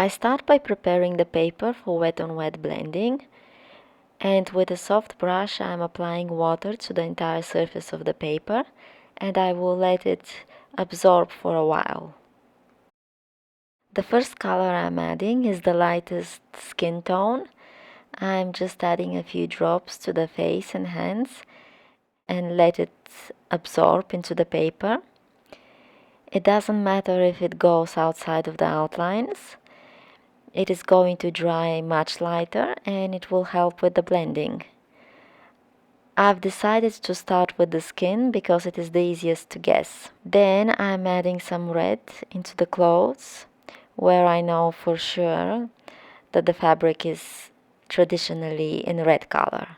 I start by preparing the paper for wet-on-wet blending, and with a soft brush I'm applying water to the entire surface of the paper, and I will let it absorb for a while. The first color I'm adding is the lightest skin tone. I'm just adding a few drops to the face and hands and let it absorb into the paper. It doesn't matter if it goes outside of the outlines. It is going to dry much lighter and it will help with the blending. I've decided to start with the skin because it is the easiest to guess. Then I'm adding some red into the clothes, where I know for sure that the fabric is traditionally in red color.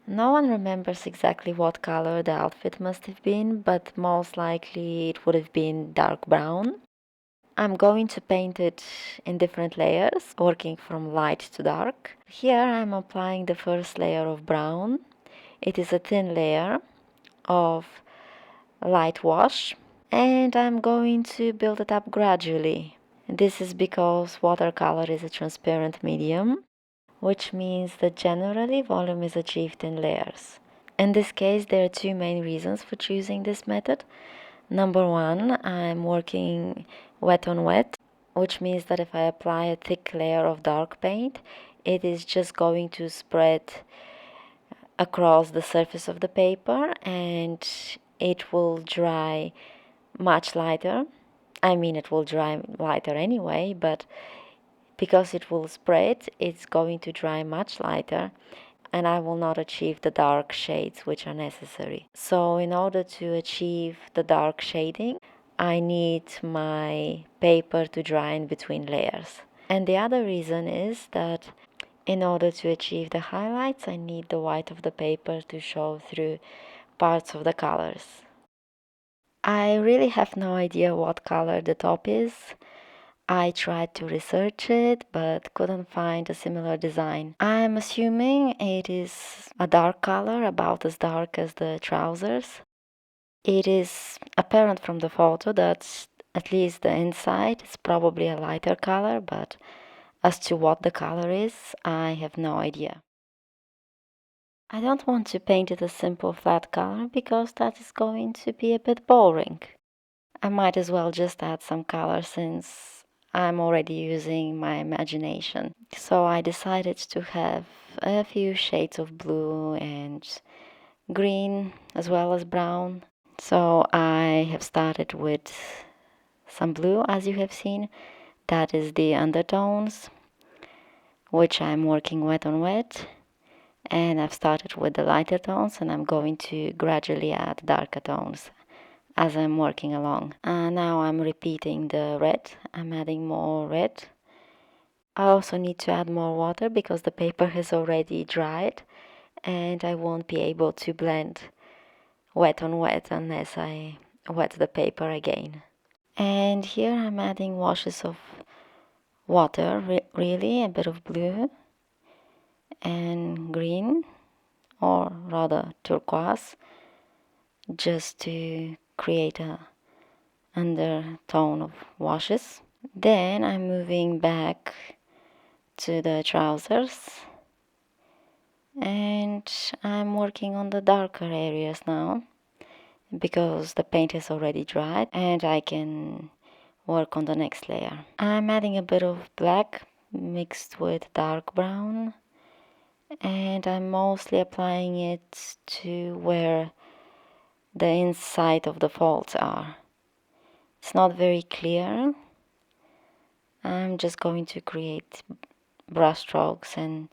No one remembers exactly what color the outfit must have been, but most likely it would have been dark brown. I'm going to paint it in different layers, working from light to dark. Here I'm applying the first layer of brown. It is a thin layer of light wash, and I'm going to build it up gradually. This is because watercolor is a transparent medium, which means that generally volume is achieved in layers. In this case, there are two main reasons for choosing this method. Number one, I'm working wet on wet, which means that if I apply a thick layer of dark paint, it is just going to spread across the surface of the paper and it will dry much lighter. I mean, it will dry lighter anyway, but because it will spread, it's going to dry much lighter and I will not achieve the dark shades which are necessary. So in order to achieve the dark shading, I need my paper to dry in between layers. And the other reason is that in order to achieve the highlights, I need the white of the paper to show through parts of the colors. I really have no idea what color the top is. I tried to research it, but couldn't find a similar design. I'm assuming it is a dark color, about as dark as the trousers. It is apparent from the photo that at least the inside is probably a lighter color, but as to what the color is, I have no idea. I don't want to paint it a simple flat color because that is going to be a bit boring. I might as well just add some color since I'm already using my imagination. So I decided to have a few shades of blue and green as well as brown. So I have started with some blue, as you have seen. That is the undertones, which I'm working wet on wet. And I've started with the lighter tones and I'm going to gradually add darker tones as I'm working along. Now I'm repeating the red. I'm adding more red. I also need to add more water because the paper has already dried and I won't be able to blend wet on wet unless I wet the paper again. And here I'm adding washes of water, really, a bit of blue and green, or rather turquoise, just to create a undertone of washes. Then I'm moving back to the trousers and I'm working on the darker areas now because the paint has already dried and I can work on the next layer. I'm adding a bit of black mixed with dark brown and I'm mostly applying it to where the inside of the folds are. It's not very clear. I'm just going to create brush strokes and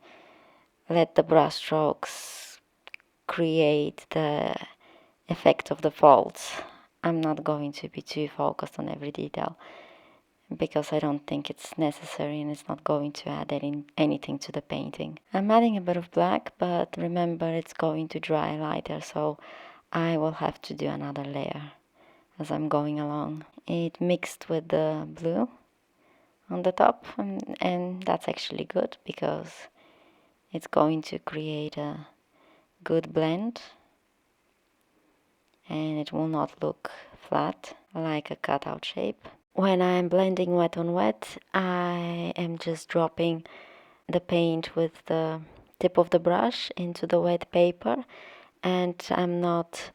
let the brush strokes create the effect of the folds. I'm not going to be too focused on every detail because I don't think it's necessary and it's not going to add anything to the painting. I'm adding a bit of black, but remember it's going to dry lighter, so I will have to do another layer as I'm going along. It mixed with the blue on the top, and that's actually good because it's going to create a good blend and it will not look flat like a cutout shape. When I'm blending wet on wet, I am just dropping the paint with the tip of the brush into the wet paper, and I'm not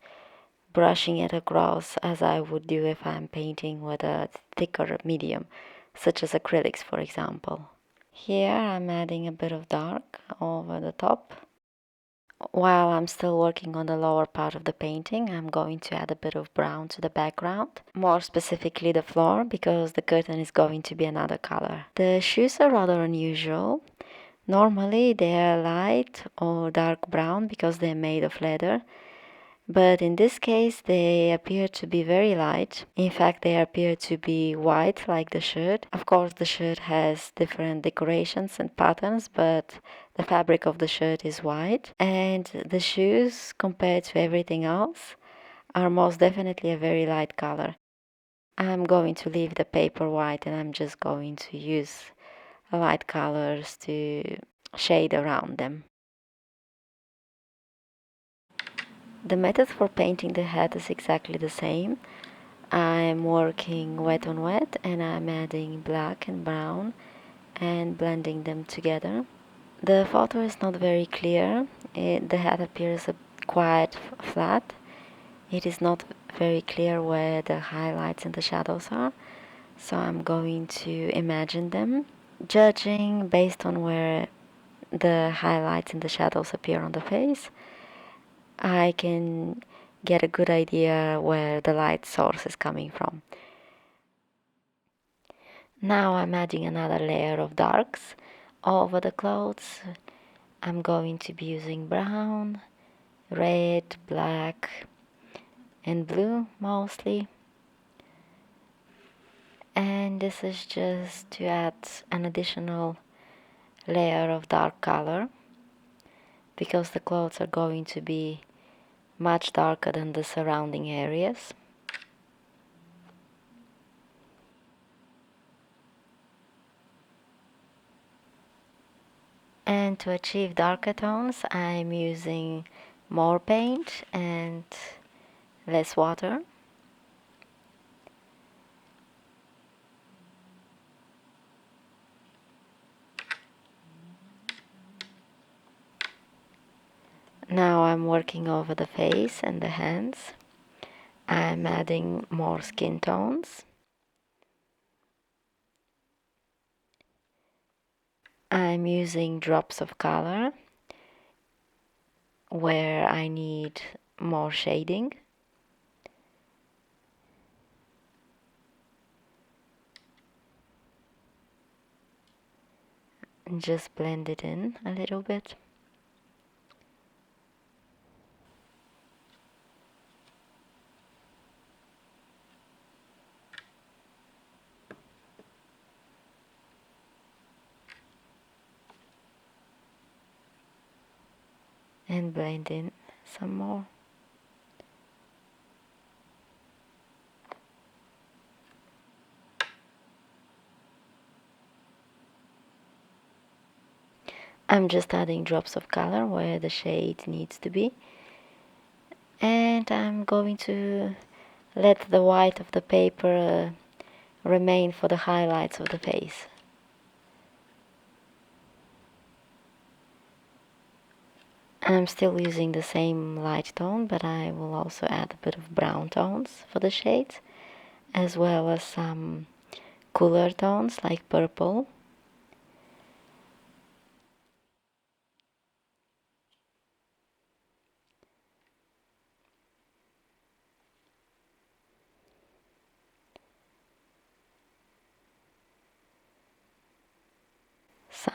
brushing it across as I would do if I'm painting with a thicker medium, such as acrylics, for example. Here I'm adding a bit of dark over the top. While I'm still working on the lower part of the painting, I'm going to add a bit of brown to the background, more specifically the floor, because the curtain is going to be another color. The shoes are rather unusual. Normally they are light or dark brown because they're made of leather, but in this case they appear to be very light. In fact, they appear to be white like the shirt. Of course, the shirt has different decorations and patterns, but the fabric of the shirt is white, and the shoes, compared to everything else, are most definitely a very light color. I'm going to leave the paper white, and I'm just going to use light colors to shade around them. The method for painting the head is exactly the same. I'm working wet on wet, and I'm adding black and brown and blending them together. The photo is not very clear. The head appears quite flat. It is not very clear where the highlights and the shadows are, so I'm going to imagine them, judging based on where the highlights and the shadows appear on the face. I can get a good idea where the light source is coming from. Now I'm adding another layer of darks over the clothes. I'm going to be using brown, red, black, and blue mostly. And this is just to add an additional layer of dark color, because the clothes are going to be much darker than the surrounding areas. And to achieve darker tones, I'm using more paint and less water. Now I'm working over the face and the hands. I'm adding more skin tones. I'm using drops of color where I need more shading. And just blend it in a little bit. And blend in some more. I'm just adding drops of color where the shade needs to be. And I'm going to let the white of the paper remain for the highlights of the face. I'm still using the same light tone, but I will also add a bit of brown tones for the shades, as well as some cooler tones like purple.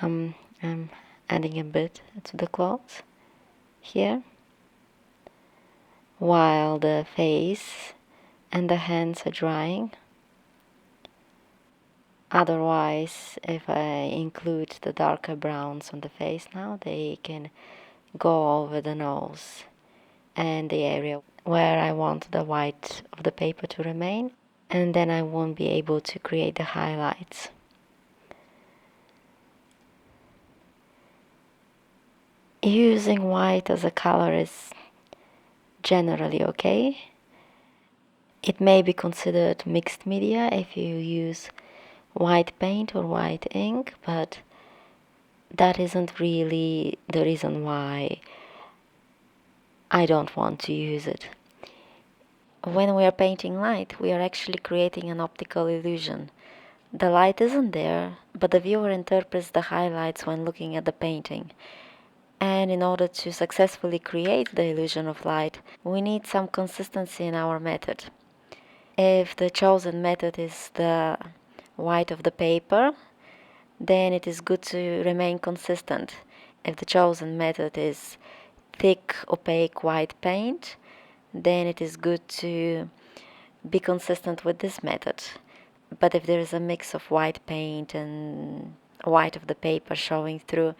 I'm adding a bit to the clothes here, while the face and the hands are drying. Otherwise, if I include the darker browns on the face now, they can go over the nose and the area where I want the white of the paper to remain, and then I won't be able to create the highlights. Using white as a color is generally okay. It may be considered mixed media if you use white paint or white ink, but that isn't really the reason why I don't want to use it. When we are painting light, we are actually creating an optical illusion. The light isn't there, but the viewer interprets the highlights when looking at the painting. And in order to successfully create the illusion of light, we need some consistency in our method. If the chosen method is the white of the paper, then it is good to remain consistent. If the chosen method is thick, opaque white paint, then it is good to be consistent with this method. But if there is a mix of white paint and white of the paper showing through,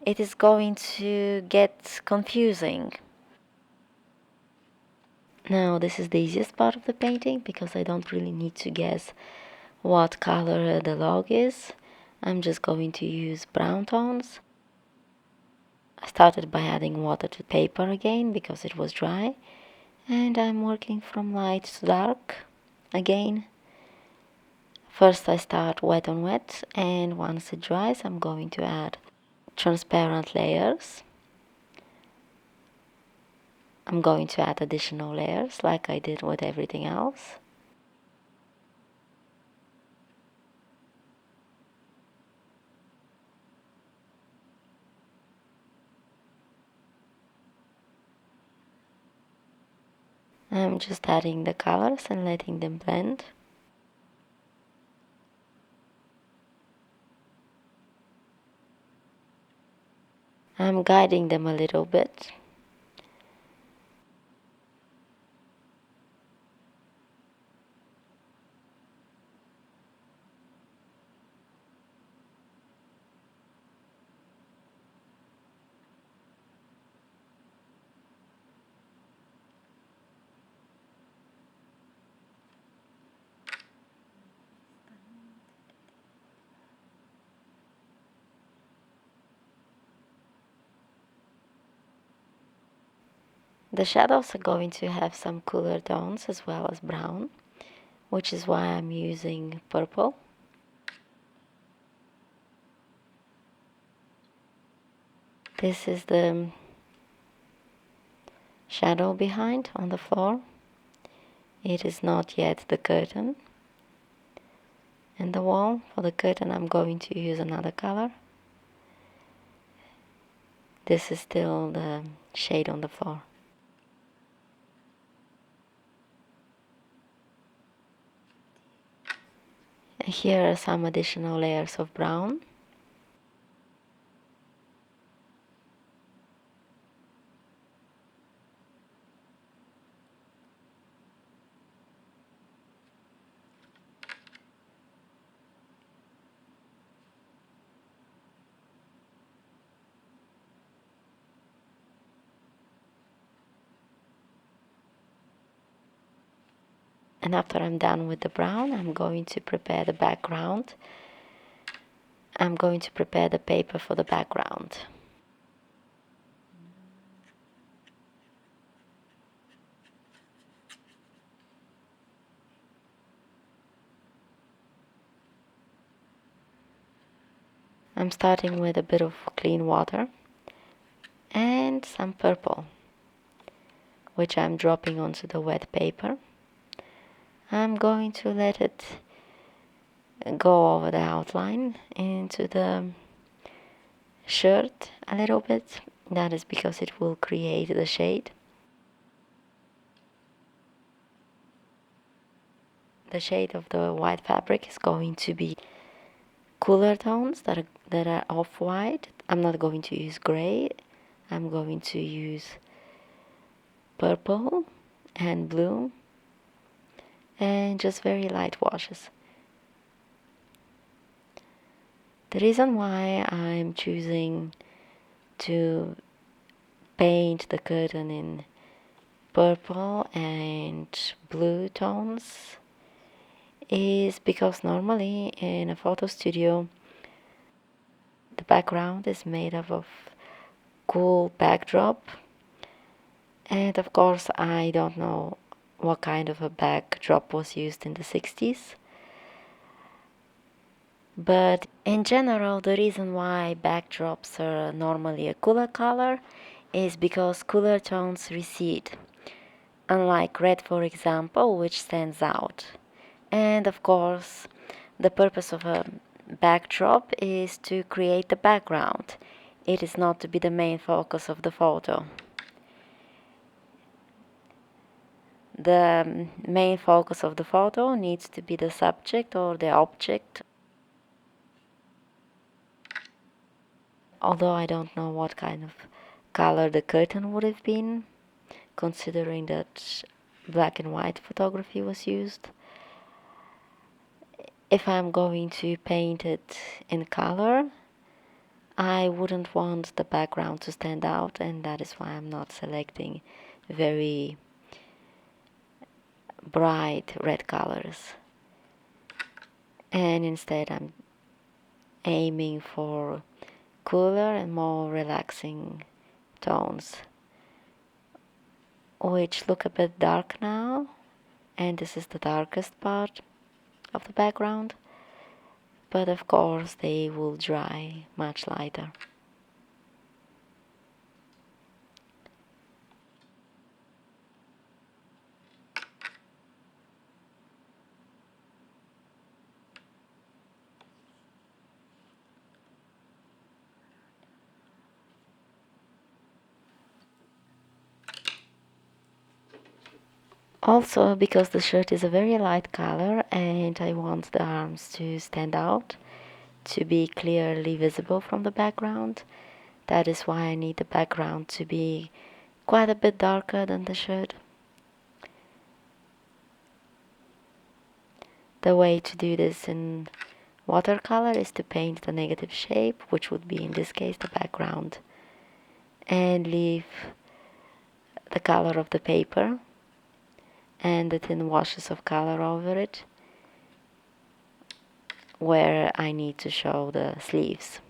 it is going to get confusing. Now this is the easiest part of the painting because I don't really need to guess what color the log is. I'm just going to use brown tones. I started by adding water to paper again because it was dry, and I'm working from light to dark again. First I start wet on wet, and once it dries I'm going to add transparent layers. I'm going to add additional layers like I did with everything else. I'm just adding the colors and letting them blend. I'm guiding them a little bit. The shadows are going to have some cooler tones as well as brown, which is why I'm using purple. This is the shadow behind on the floor. It is not yet the curtain. And the wall, for the curtain I'm going to use another color. This is still the shade on the floor. And here are some additional layers of brown. And after I'm done with the brown, I'm going to prepare the background. I'm going to prepare the paper for the background. I'm starting with a bit of clean water and some purple, which I'm dropping onto the wet paper. I'm going to let it go over the outline into the shirt a little bit. That is because it will create the shade. The shade of the white fabric is going to be cooler tones that are off-white. I'm not going to use gray. I'm going to use purple and blue and just very light washes. The reason why I'm choosing to paint the curtain in purple and blue tones is because normally in a photo studio the background is made up of cool backdrop, and of course I don't know what kind of a backdrop was used in the 60s. But in general, the reason why backdrops are normally a cooler color is because cooler tones recede, unlike red, for example, which stands out. And of course, the purpose of a backdrop is to create the background. It is not to be the main focus of the photo. The main focus of the photo needs to be the subject or the object. Although I don't know what kind of color the curtain would have been, considering that black and white photography was used. If I'm going to paint it in color, I wouldn't want the background to stand out, and that is why I'm not selecting very bright red colors. And instead I'm aiming for cooler and more relaxing tones, which look a bit dark now, and this is the darkest part of the background, but of course they will dry much lighter. Also, because the shirt is a very light color and I want the arms to stand out, to be clearly visible from the background, that is why I need the background to be quite a bit darker than the shirt. The way to do this in watercolor is to paint the negative shape, which would be in this case the background, and leave the color of the paper and the thin washes of color over it where I need to show the sleeves.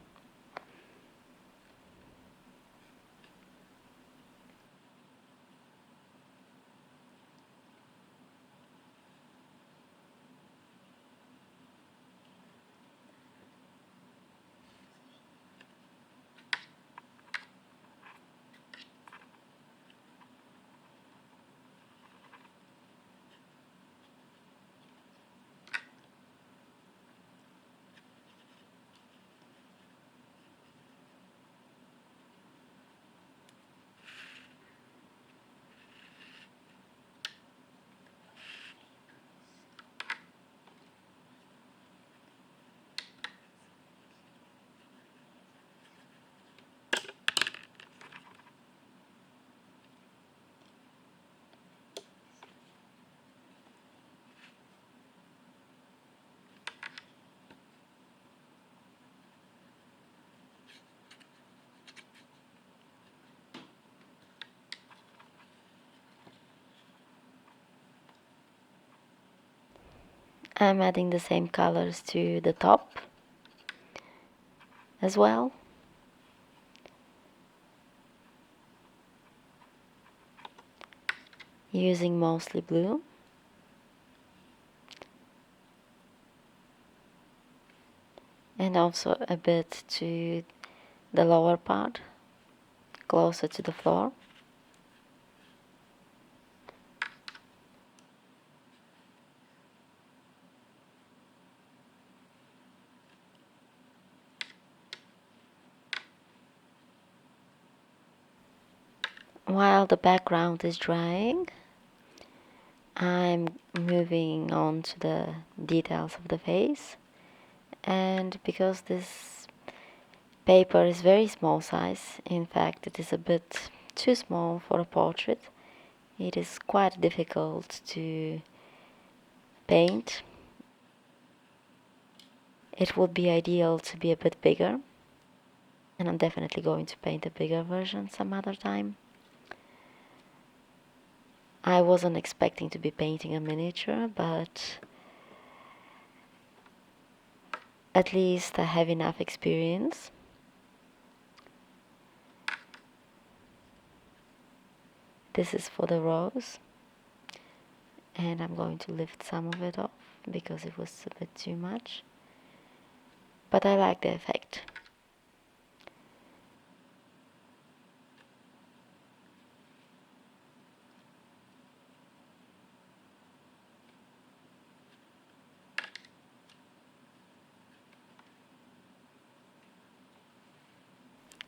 I'm adding the same colors to the top as well. Using mostly blue. And also a bit to the lower part, closer to the floor. While the background is drying, I'm moving on to the details of the face. And because this paper is very small size, in fact it is a bit too small for a portrait, it is quite difficult to paint. It would be ideal to be a bit bigger, and I'm definitely going to paint a bigger version some other time. I wasn't expecting to be painting a miniature, but at least I have enough experience. This is for the rose. and I'm going to lift some of it off because it was a bit too much, but I like the effect.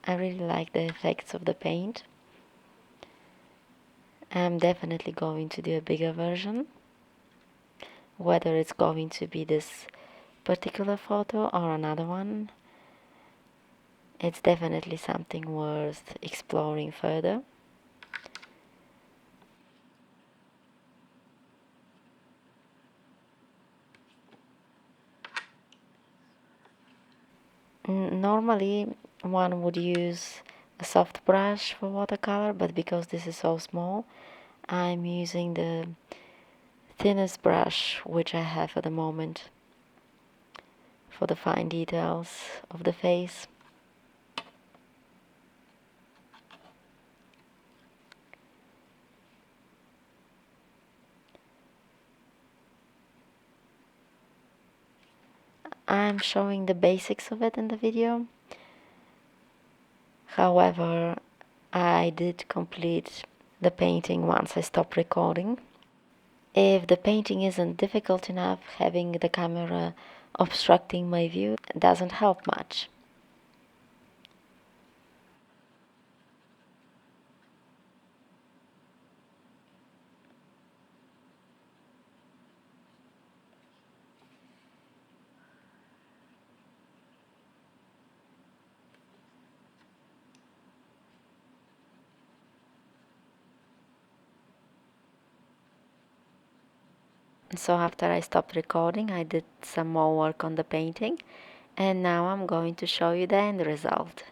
I really like the effects of the paint. I'm definitely going to do a bigger version, whether it's going to be this particular photo or another one. It's definitely something worth exploring further. Normally one would use a soft brush for watercolor, but because this is so small, I'm using the thinnest brush which I have at the moment for the fine details of the face. I'm showing the basics of it in the video. However, I did complete the painting once I stopped recording. If the painting isn't difficult enough, having the camera obstructing my view doesn't help much. So after I stopped recording, I did some more work on the painting, and now I'm going to show you the end result.